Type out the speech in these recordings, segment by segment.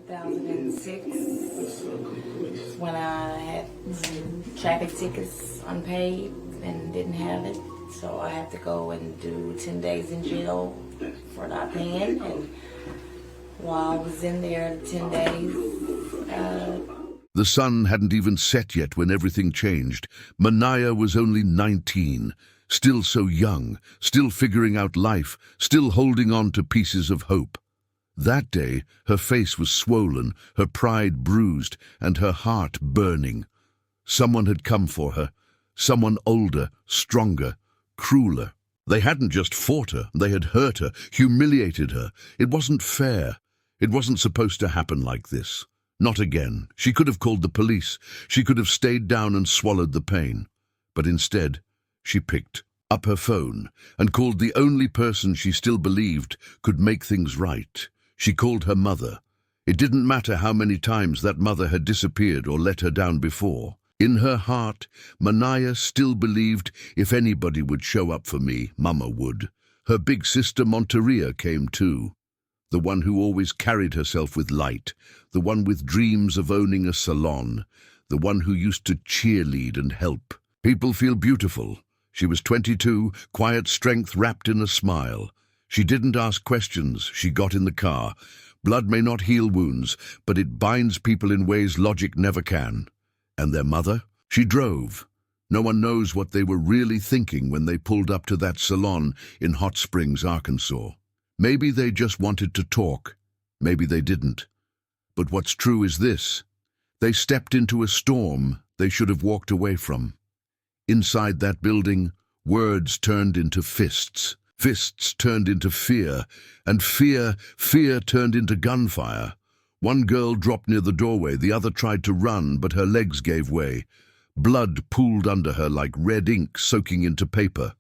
2006 when I had some traffic tickets unpaid and didn't have it. So I had to go and do 10 days in jail for not paying. And while I was in there 10 days, The sun hadn't even set yet when everything changed. Mernaiya was only 19, still so young, still figuring out life, still holding on to pieces of hope. That day, her face was swollen, her pride bruised, and her heart burning. Someone had come for her, someone older, stronger, crueler. They hadn't just fought her, they had hurt her, humiliated her. It wasn't fair. It wasn't supposed to happen like this. Not again. She could have called the police. She could have stayed down and swallowed the pain. But instead, she picked up her phone and called the only person she still believed could make things right. She called her mother. It didn't matter how many times that mother had disappeared or let her down before. In her heart, Mernaiya still believed if anybody would show up for me, Momma would. Her big sister Montieria came too. The one who always carried herself with light, the one with dreams of owning a salon, the one who used to cheerlead and help. People feel beautiful. She was 22, quiet strength wrapped in a smile. She didn't ask questions, she got in the car. Blood may not heal wounds, but it binds people in ways logic never can. And their mother? She drove. No one knows what they were really thinking when they pulled up to that salon in Hot Springs, Arkansas. Maybe they just wanted to talk. Maybe they didn't. But what's true is this. They stepped into a storm they should have walked away from. Inside that building, words turned into fists. Fists turned into fear. And fear turned into gunfire. One girl dropped near the doorway. The other tried to run, but her legs gave way. Blood pooled under her like red ink soaking into paper.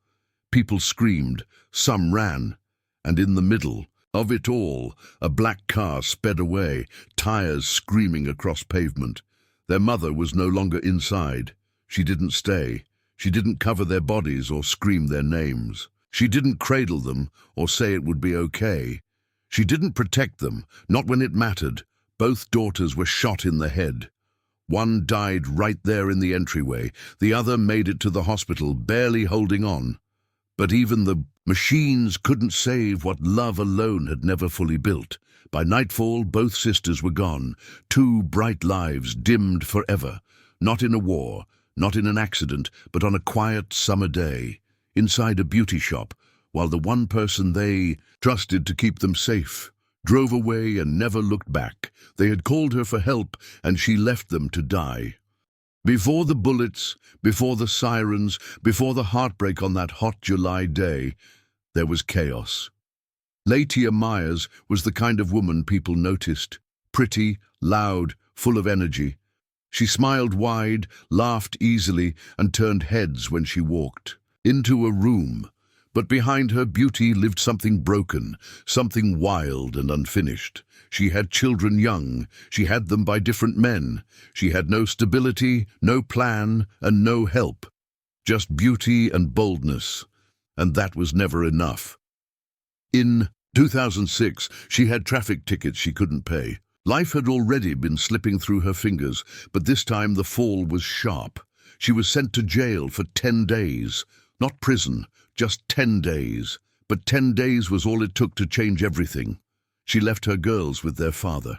People screamed. Some ran. And in the middle of it all, a black car sped away, tires screaming across pavement. Their mother was no longer inside. She didn't stay. She didn't cover their bodies or scream their names. She didn't cradle them or say it would be okay. She didn't protect them, not when it mattered. Both daughters were shot in the head. One died right there in the entryway. The other made it to the hospital, barely holding on. But even the machines couldn't save what love alone had never fully built. By nightfall, both sisters were gone. 2 bright lives dimmed forever. Not in a war, not in an accident, but on a quiet summer day, inside a beauty shop, while the one person they trusted to keep them safe drove away and never looked back. They had called her for help, and she left them to die. Before the bullets, before the sirens, before the heartbreak on that hot July day, there was chaos. Latonya Myers was the kind of woman people noticed. Pretty, loud, full of energy. She smiled wide, laughed easily, and turned heads when she walked into a room. But behind her beauty lived something broken, something wild and unfinished. She had children young. She had them by different men. She had no stability, no plan, and no help. Just beauty and boldness. And that was never enough. In 2006, she had traffic tickets she couldn't pay. Life had already been slipping through her fingers, but this time the fall was sharp. She was sent to jail for 10 days. Not prison, just 10 days. But 10 days was all it took to change everything. She left her girls with their father.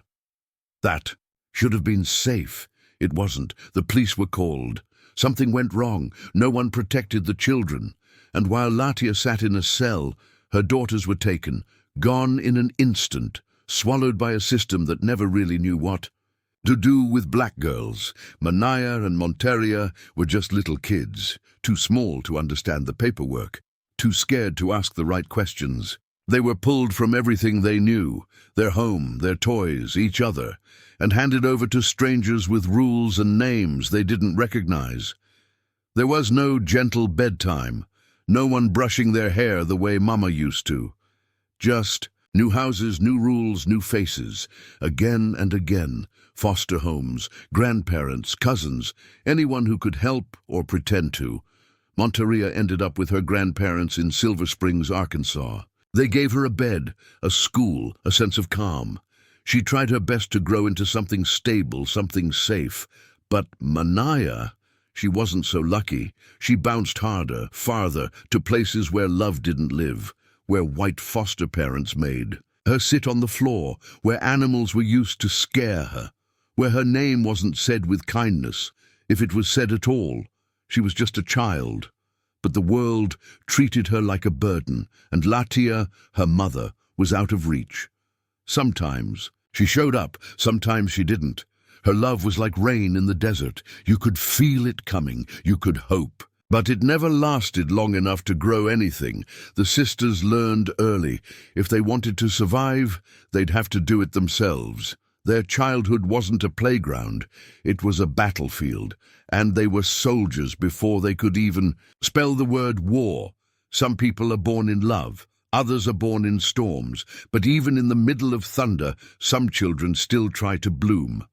That should have been safe. It wasn't. The police were called. Something went wrong. No one protected the children. And while Latonya sat in a cell, her daughters were taken, gone in an instant, swallowed by a system that never really knew what to do with black girls. Mernaiya and Montieria were just little kids, too small to understand the paperwork, too scared to ask the right questions. They were pulled from everything they knew, their home, their toys, each other, and handed over to strangers with rules and names they didn't recognize. There was no gentle bedtime, no one brushing their hair the way Momma used to. Just new houses, new rules, new faces, again and again, foster homes, grandparents, cousins, anyone who could help or pretend to. Montieria ended up with her grandparents in Silver Springs, Arkansas. They gave her a bed, a school, a sense of calm. She tried her best to grow into something stable, something safe. But Mernaiya, she wasn't so lucky. She bounced harder, farther, to places where love didn't live, where white foster parents made her sit on the floor, where animals were used to scare her, where her name wasn't said with kindness. If it was said at all, she was just a child. But the world treated her like a burden, and Latonya, her mother, was out of reach. Sometimes she showed up, sometimes she didn't. Her love was like rain in the desert. You could feel it coming, you could hope. But it never lasted long enough to grow anything. The sisters learned early. If they wanted to survive, they'd have to do it themselves. Their childhood wasn't a playground, it was a battlefield, and they were soldiers before they could even spell the word war. Some people are born in love, others are born in storms, but even in the middle of thunder, some children still try to bloom.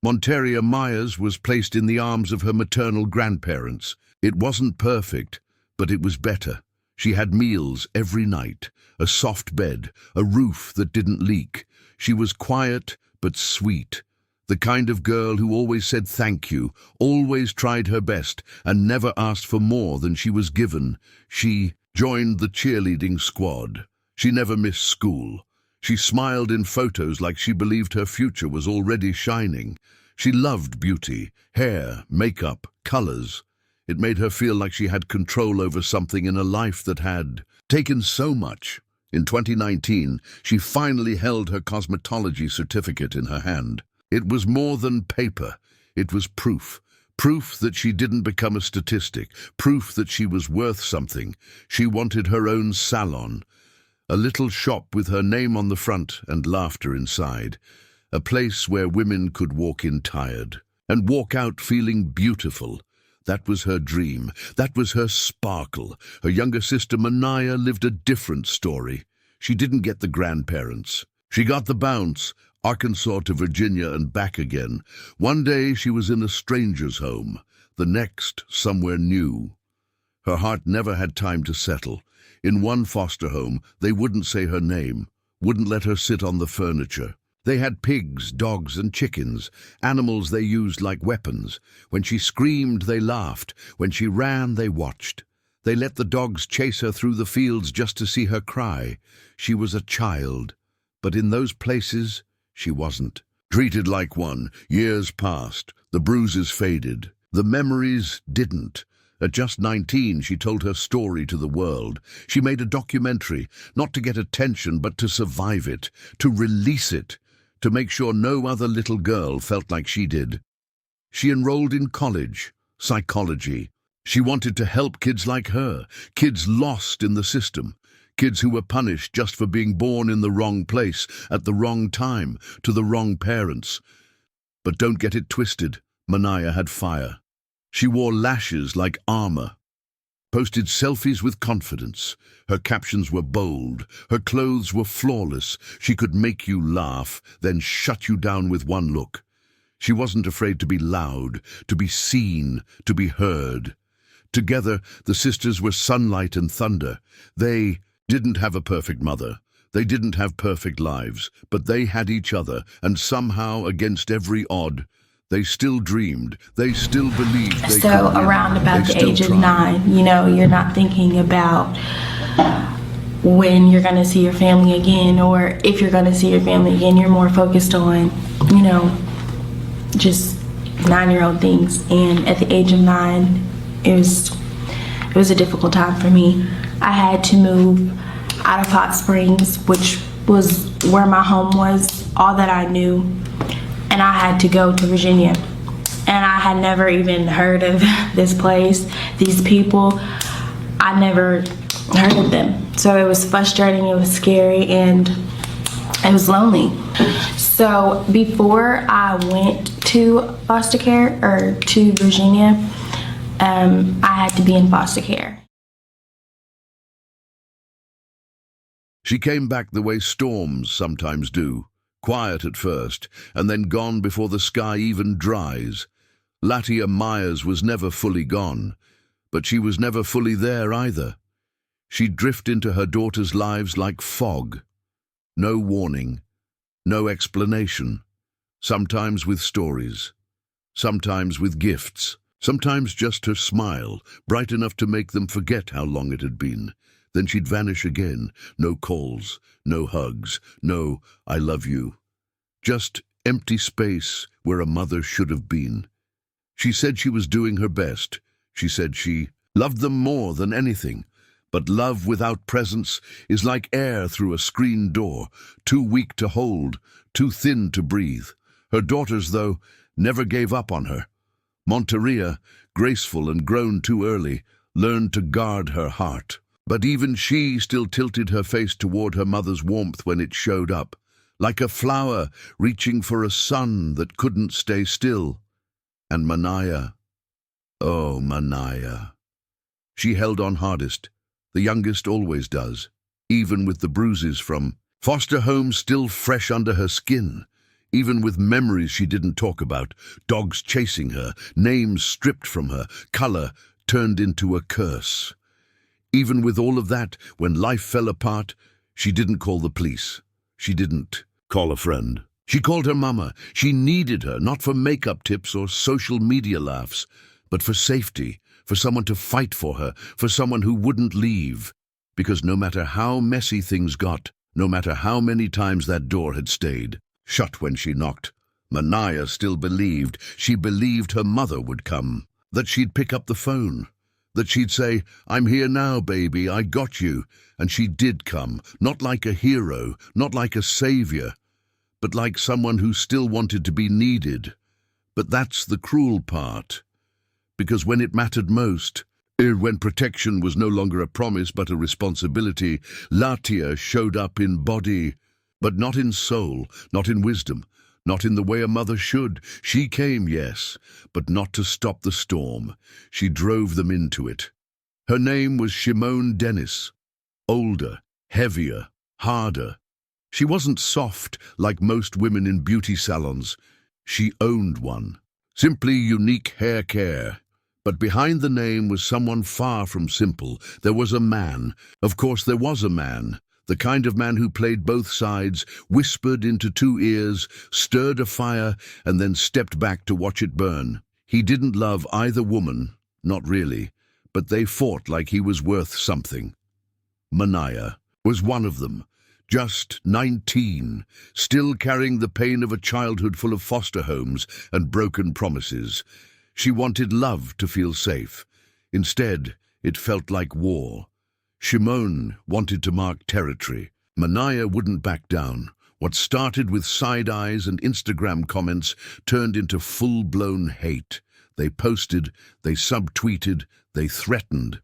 Montieria Myers was placed in the arms of her maternal grandparents. It wasn't perfect, but it was better. She had meals every night, a soft bed, a roof that didn't leak. She was quiet but sweet, the kind of girl who always said thank you, always tried her best, and never asked for more than she was given. She joined the cheerleading squad. She never missed school. She smiled in photos like she believed her future was already shining. She loved beauty, hair, makeup, colors. It made her feel like she had control over something in a life that had taken so much. In 2019, she finally held her cosmetology certificate in her hand. It was more than paper. It was proof. Proof that she didn't become a statistic. Proof that she was worth something. She wanted her own salon. A little shop with her name on the front and laughter inside. A place where women could walk in tired and walk out feeling beautiful. That was her dream. That was her sparkle. Her younger sister Mernaiya lived a different story. She didn't get the grandparents. She got the bounce, Arkansas to Virginia and back again. One day she was in a stranger's home, the next somewhere new. Her heart never had time to settle. In one foster home, they wouldn't say her name, wouldn't let her sit on the furniture. They had pigs, dogs, and chickens, animals they used like weapons. When she screamed, they laughed. When she ran, they watched. They let the dogs chase her through the fields just to see her cry. She was a child, but in those places, she wasn't. Treated like one, years passed, the bruises faded. The memories didn't. At just 19, she told her story to the world. She made a documentary, not to get attention, but to survive it, to release it, to make sure no other little girl felt like she did. She enrolled in college, psychology. She wanted to help kids like her, kids lost in the system, kids who were punished just for being born in the wrong place, at the wrong time, to the wrong parents. But don't get it twisted, Mernaiya had fire. She wore lashes like armor, posted selfies with confidence. Her captions were bold, her clothes were flawless. She could make you laugh, then shut you down with one look. She wasn't afraid to be loud, to be seen, to be heard. Together, the sisters were sunlight and thunder. They didn't have a perfect mother. They didn't have perfect lives, but they had each other, and somehow, against every odd, they still dreamed. They still believed they could. So around about the age of 9, you're not thinking about when you're going to see your family again, or if you're going to see your family again. You're more focused on, just 9-year-old things. And at the age of 9, it was a difficult time for me. I had to move out of Hot Springs, which was where my home was, all that I knew. And I had to go to Virginia. And I had never even heard of this place, these people. I never heard of them. So it was frustrating, it was scary, and it was lonely. So before I went to foster care, or to Virginia, I had to be in foster care. She came back the way storms sometimes do. Quiet at first, and then gone before the sky even dries. Latonya Myers was never fully gone, but she was never fully there either. She'd drift into her daughters' lives like fog. No warning, no explanation. Sometimes with stories, sometimes with gifts, sometimes just her smile, bright enough to make them forget how long it had been. Then she'd vanish again. No calls, no hugs, no "I love you." Just empty space where a mother should have been. She said she was doing her best. She said she loved them more than anything. But love without presence is like air through a screen door, too weak to hold, too thin to breathe. Her daughters, though, never gave up on her. Montieria, graceful and grown too early, learned to guard her heart. But even she still tilted her face toward her mother's warmth when it showed up, like a flower reaching for a sun that couldn't stay still. And Mernaiya, oh, Mernaiya. She held on hardest. The youngest always does, even with the bruises from foster homes still fresh under her skin, even with memories she didn't talk about, dogs chasing her, names stripped from her, color turned into a curse. Even with all of that, when life fell apart, she didn't call the police. She didn't call a friend. She called her Momma. She needed her, not for makeup tips or social media laughs, but for safety, for someone to fight for her, for someone who wouldn't leave. Because no matter how messy things got, no matter how many times that door had stayed shut when she knocked, Mernaiya still believed. She believed her mother would come, that she'd pick up the phone, that she'd say, "I'm here now, baby, I got you." And she did come, not like a hero, not like a savior, but like someone who still wanted to be needed. But that's the cruel part. Because when it mattered most, when protection was no longer a promise but a responsibility, Latonya showed up in body, but not in soul, not in wisdom, not in the way a mother should. She came, yes, but not to stop the storm. She drove them into it. Her name was Shimon Dennis. Older, heavier, harder. She wasn't soft like most women in beauty salons. She owned one. Simply unique hair care. But behind the name was someone far from simple. There was a man. Of course there was a man. The kind of man who played both sides, whispered into two ears, stirred a fire, and then stepped back to watch it burn. He didn't love either woman, not really, but they fought like he was worth something. Mernaiya was one of them. Just 19, still carrying the pain of a childhood full of foster homes and broken promises. She wanted love to feel safe. Instead, it felt like war. Shimon wanted to mark territory. Mernaiya wouldn't back down. What started with side eyes and Instagram comments turned into full-blown hate. They posted, they subtweeted, they threatened.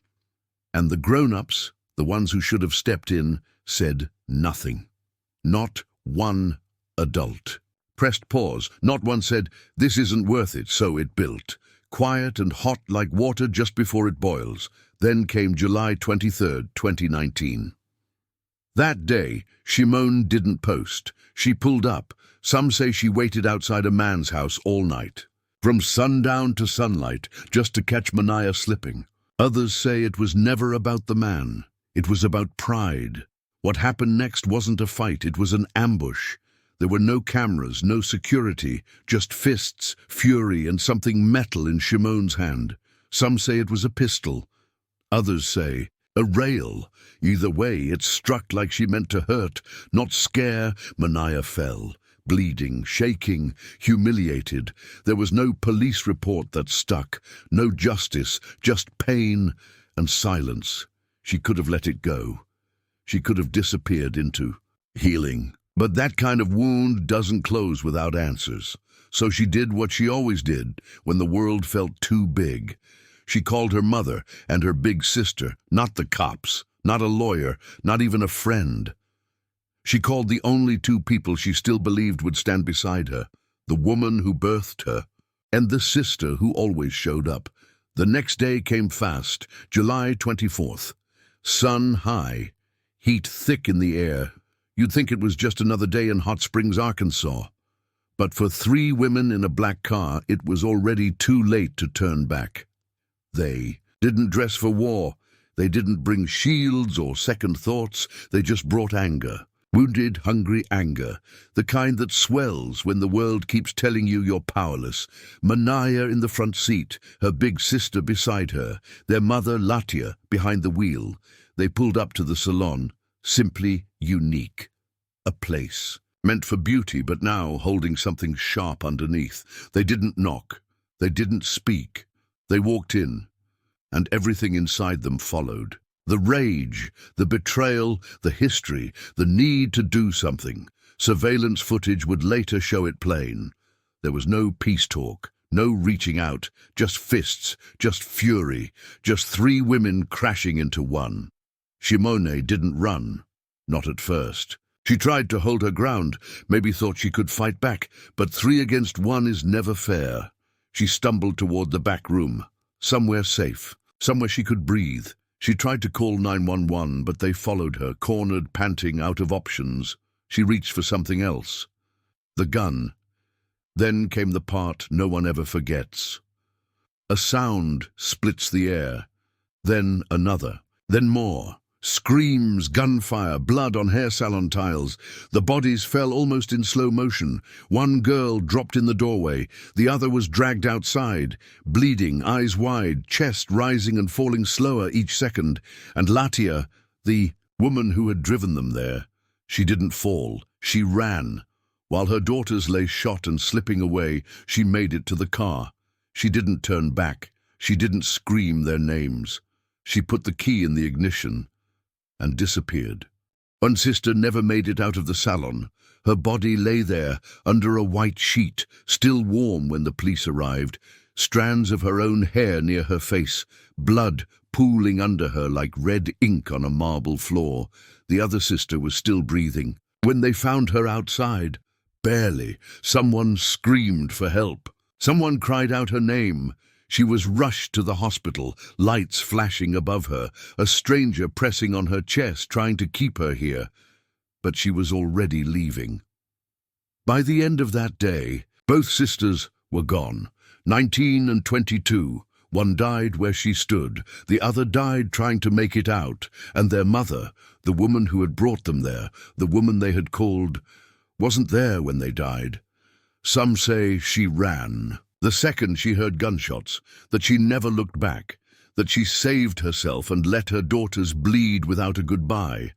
And the grown-ups, the ones who should have stepped in, said nothing. Not one adult. Pressed pause. Not one said, "This isn't worth it," so it built. Quiet and hot like water just before it boils. Then came July 23rd, 2019. That day, Shimon didn't post. She pulled up. Some say she waited outside a man's house all night, from sundown to sunlight, just to catch Mernaiya slipping. Others say it was never about the man. It was about pride. What happened next wasn't a fight, it was an ambush. There were no cameras, no security, just fists, fury, and something metal in Shimon's hand. Some say it was a pistol. Others say a rail. Either way, it struck like she meant to hurt, not scare. Mernaiya fell, bleeding, shaking, humiliated. There was no police report that stuck, no justice, just pain and silence. She could have let it go. She could have disappeared into healing. But that kind of wound doesn't close without answers. So she did what she always did when the world felt too big. She called her mother and her big sister, not the cops, not a lawyer, not even a friend. She called the only two people she still believed would stand beside her, the woman who birthed her, and the sister who always showed up. The next day came fast, July 24th. Sun high, heat thick in the air. You'd think it was just another day in Hot Springs, Arkansas. But for 3 women in a black car, it was already too late to turn back. They didn't dress for war. They didn't bring shields or second thoughts. They just brought anger. Wounded, hungry anger, the kind that swells when the world keeps telling you you're powerless. Mernaiya in the front seat, her big sister beside her, their mother Latonya behind the wheel. They pulled up to the Salon, simply unique. A place, meant for beauty, but now holding something sharp underneath. They didn't knock. They didn't speak. They walked in, and everything inside them followed. The rage, the betrayal, the history, the need to do something. Surveillance footage would later show it plain. There was no peace talk, no reaching out, just fists, just fury, just three women crashing into one. Shimone didn't run, not at first. She tried to hold her ground, maybe thought she could fight back, but 3 against 1 is never fair. She stumbled toward the back room, somewhere safe, somewhere she could breathe. She tried to call 911, but they followed her, cornered, panting, out of options. She reached for something else. The gun. Then came the part no one ever forgets. A sound splits the air. Then another. Then more. Screams, gunfire, blood on hair salon tiles. The bodies fell almost in slow motion. One girl dropped in the doorway. The other was dragged outside, bleeding, eyes wide, chest rising and falling slower each second. And Latonya, the woman who had driven them there, she didn't fall. She ran. While her daughters lay shot and slipping away, she made it to the car. She didn't turn back. She didn't scream their names. She put the key in the ignition and disappeared. One sister never made it out of the salon. Her body lay there under a white sheet, still warm when the police arrived, strands of her own hair near her face, blood pooling under her like red ink on a marble floor. The other sister was still breathing. When they found her outside, barely, someone screamed for help. Someone cried out her name. She was rushed to the hospital, lights flashing above her, a stranger pressing on her chest, trying to keep her here. But she was already leaving. By the end of that day, both sisters were gone, 19 and 22. One died where she stood, the other died trying to make it out, and their mother, the woman who had brought them there, the woman they had called, wasn't there when they died. Some say she ran. The second she heard gunshots, that she never looked back, that she saved herself and let her daughters bleed without a goodbye.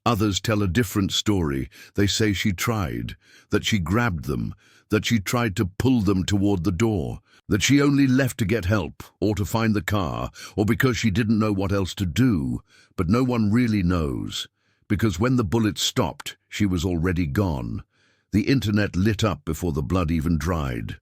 Others tell a different story. They say she tried, that she grabbed them, that she tried to pull them toward the door, that she only left to get help, or to find the car, or because she didn't know what else to do. But no one really knows, because when the bullets stopped, she was already gone. The internet lit up before the blood even dried.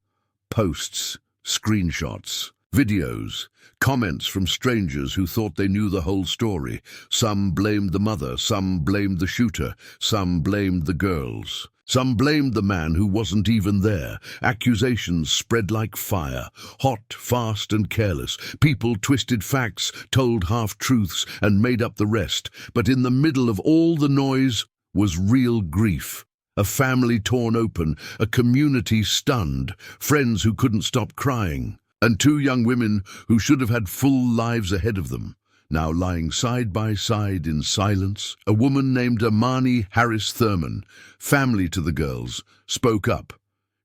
Posts, screenshots, videos, comments from strangers who thought they knew the whole story. Some blamed the mother, some blamed the shooter, some blamed the girls. Some blamed the man who wasn't even there. Accusations spread like fire, hot, fast and careless. People twisted facts, told half-truths and made up the rest. But in the middle of all the noise was real grief. A family torn open, a community stunned, friends who couldn't stop crying, and 2 young women who should have had full lives ahead of them, now lying side by side in silence. A woman named Imani Harris Thurman, family to the girls, spoke up.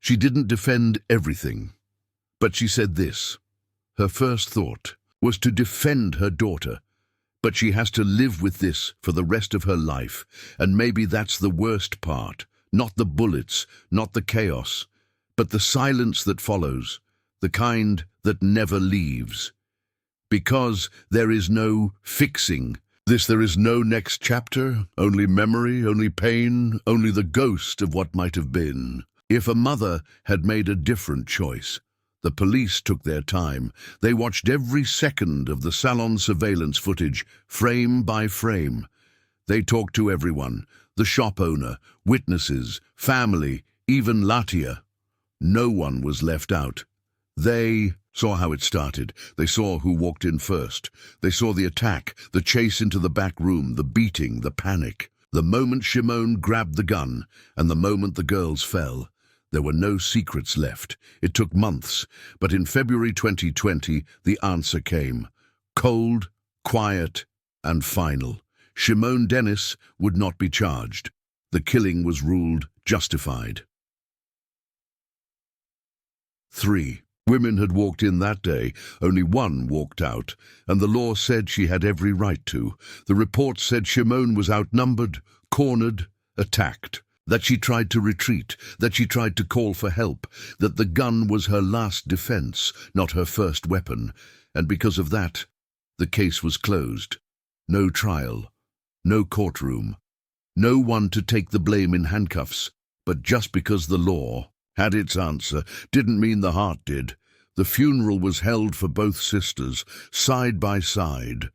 She didn't defend everything, but she said this. Her first thought was to defend her daughter, but she has to live with this for the rest of her life, and maybe that's the worst part. Not the bullets, not the chaos, but the silence that follows, the kind that never leaves. Because there is no fixing this, there is no next chapter, only memory, only pain, only the ghost of what might have been. If a mother had made a different choice, the police took their time. They watched every second of the Salon surveillance footage, frame by frame. They talked to everyone. The shop owner, witnesses, family, even Latonya. No one was left out. They saw how it started. They saw who walked in first. They saw the attack, the chase into the back room, the beating, the panic. The moment Shimone grabbed the gun and the moment the girls fell. There were no secrets left. It took months, but in February 2020, the answer came. Cold, quiet, and final. Shimone Dennis would not be charged. The killing was ruled justified. 3. Women had walked in that day, only one walked out, and the law said she had every right to. The report said Shimon was outnumbered, cornered, attacked, that she tried to retreat, that she tried to call for help, that the gun was her last defense, not her first weapon, and because of that, the case was closed. No trial, no courtroom, no one to take the blame in handcuffs, but just because the law had its answer didn't mean the heart did. The funeral was held for both sisters, side by side.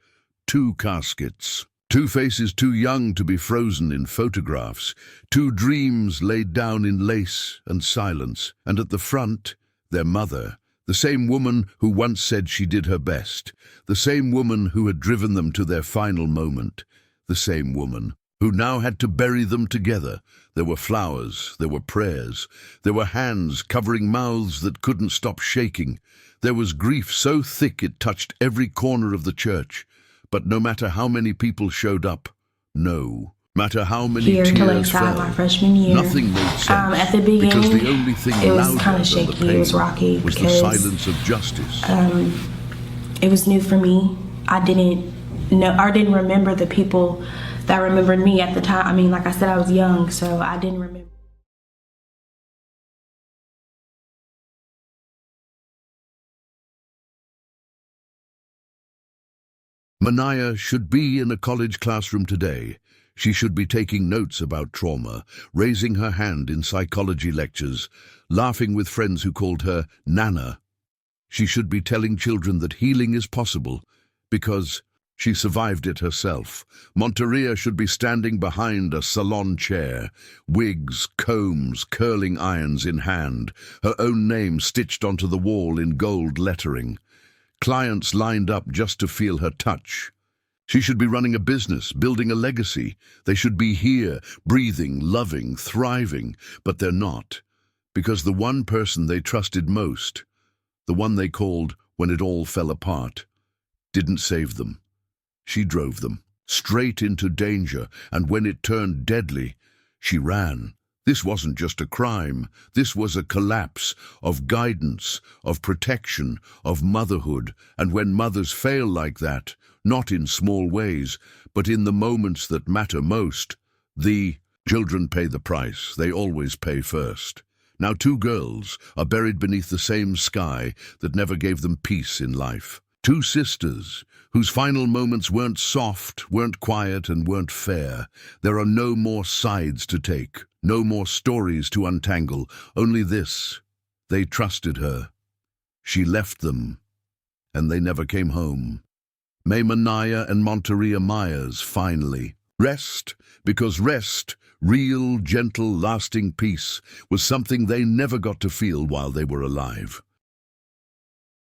2 caskets, 2 faces too young to be frozen in photographs, 2 dreams laid down in lace and silence, and at the front, their mother, the same woman who once said she did her best, the same woman who had driven them to their final moment, the same woman who now had to bury them together. There were flowers, there were prayers, there were hands covering mouths that couldn't stop shaking. There was grief so thick it touched every corner of the church. But no matter how many people showed up, no matter how many Here to tears Lakeside fell, my freshman year. nothing made sense. At the beginning, because the only thing it was louder kind of than the shaky. It was pain rocky was the because silence of justice. it was new for me. I didn't remember the people that remembered me at the time. I mean, like I said, I was young, so I didn't remember. Mernaiya should be in a college classroom today. She should be taking notes about trauma, raising her hand in psychology lectures, laughing with friends who called her Nana. She should be telling children that healing is possible because she survived it herself. Montieria should be standing behind a salon chair, wigs, combs, curling irons in hand, her own name stitched onto the wall in gold lettering. Clients lined up just to feel her touch. She should be running a business, building a legacy. They should be here, breathing, loving, thriving, but they're not. Because the one person they trusted most, the one they called when it all fell apart, didn't save them. She drove them straight into danger, and when it turned deadly, she ran. This wasn't just a crime. This was a collapse of guidance, of protection, of motherhood. And when mothers fail like that, not in small ways, but in the moments that matter most, the children pay the price. They always pay first. Now 2 girls are buried beneath the same sky that never gave them peace in life. 2 sisters whose final moments weren't soft, weren't quiet, and weren't fair. There are no more sides to take, no more stories to untangle, only this: they trusted her. She left them, and they never came home. May Mernaiya and Montieria Myers finally rest, because rest, real, gentle, lasting peace, was something they never got to feel while they were alive.